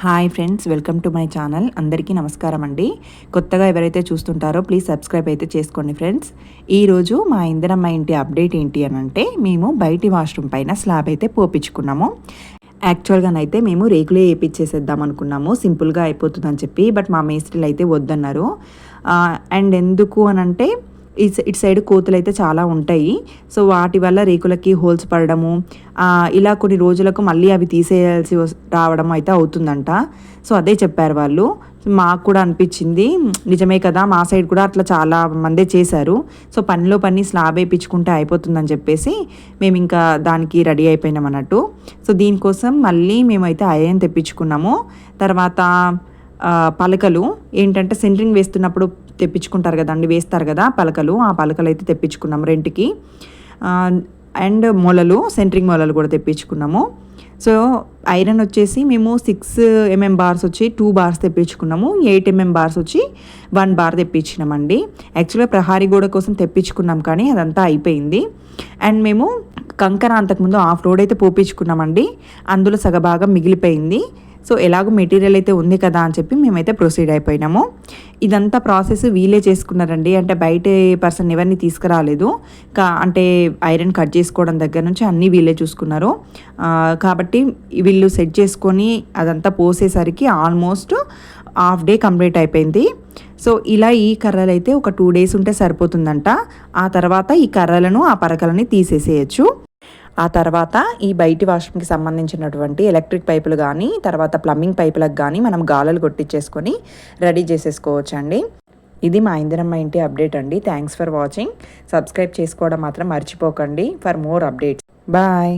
Hi friends, welcome to my channel. అందరికీ నమస్కారం అండి. కొత్తగా ఎవరైతే చూస్తుంటారో ప్లీజ్ సబ్స్క్రైబ్ అయితే చేసుకోండి ఫ్రెండ్స్. ఈరోజు మా ఇందిరమ్మ ఇంటి అప్డేట్ ఏంటి అని అంటే, మేము బయటి వాష్రూమ్ పైన స్లాబ్ అయితే పోపించుకున్నాము. యాక్చువల్గానైతే మేము రేకులే వేయించేసేద్దాం అనుకున్నాము, సింపుల్గా అయిపోతుందని చెప్పి. బట్ మా మేస్త్రీలు అయితే వద్దన్నారు. అండ్ ఎందుకు అని అంటే, ఇటు సైడ్ కోతులు అయితే చాలా ఉంటాయి. సో వాటి వల్ల రేకులకి హోల్స్ పడడము, ఇలా కొన్ని రోజులకు మళ్ళీ అవి తీసేయాల్సి రావడం అయితే అవుతుందంట. సో అదే చెప్పారు వాళ్ళు. మాకు కూడా అనిపించింది, నిజమే కదా, మా సైడ్ కూడా అట్లా చాలా మందే చేశారు. సో పనిలో పని స్లాబ్ వేయించుకుంటే అయిపోతుందని చెప్పేసి మేము ఇంకా దానికి రెడీ అయిపోయినాం అన్నట్టు. సో దీనికోసం మళ్ళీ మేమైతే ఐరన్ తెప్పించుకున్నాము. తర్వాత పలకలు ఏంటంటే సెంటరింగ్ వేస్తున్నప్పుడు తెప్పించుకుంటారు కదండి, వేస్తారు కదా పలకలు, ఆ పలకలు అయితే తెప్పించుకున్నాము రెంట్కి. అండ్ మొలలు, సెంటరింగ్ మొలలు కూడా తెప్పించుకున్నాము. సో ఐరన్ వచ్చేసి మేము 6mm బార్స్ వచ్చి 2 బార్స్ తెప్పించుకున్నాము, 8mm బార్స్ వచ్చి 1 బార్ తెప్పించినామండి. యాక్చువల్గా ప్రహారీ గోడ కోసం తెప్పించుకున్నాం కానీ అదంతా అయిపోయింది. అండ్ మేము కంకర అంతకుముందు హాఫ్ రోడ్ అయితే పోపించుకున్నామండి, అందులో సగభాగం మిగిలిపోయింది. సో ఎలాగో మెటీరియల్ అయితే ఉంది కదా అని చెప్పి మేమైతే ప్రొసీడ్ అయిపోయినాము. ఇదంతా ప్రాసెస్ వీలే చేసుకున్నారండి, అంటే బయట పర్సన్ ఎవరిని తీసుకురాలేదు. అంటే ఐరన్ కట్ చేసుకోవడం దగ్గర నుంచి అన్నీ వీళ్ళే చూసుకున్నారు. కాబట్టి వీళ్ళు సెట్ చేసుకొని అదంతా పోసేసరికి ఆల్మోస్ట్ హాఫ్ డే కంప్లీట్ అయిపోయింది. సో ఇలా ఈ కర్రలు అయితే ఒక 2 days ఉంటే సరిపోతుందంట. ఆ తర్వాత ఈ కర్రలను, ఆ పరకలని తీసేసేయచ్చు. ఆ తర్వాత ఈ బయటి వాష్రూమ్కి సంబంధించినటువంటి ఎలక్ట్రిక్ పైపులు కానీ, తర్వాత ప్లంబింగ్ పైపులకు కానీ మనం గాలలు కొట్టించేసుకొని రెడీ చేసేసుకోవచ్చు అండి. ఇది మా ఇందిరమ్మ ఇంటి అప్డేట్ అండి. Thanks for watching. సబ్స్క్రైబ్ చేసుకోవడం మాత్రం మర్చిపోకండి ఫర్ మోర్ అప్డేట్స్. బాయ్.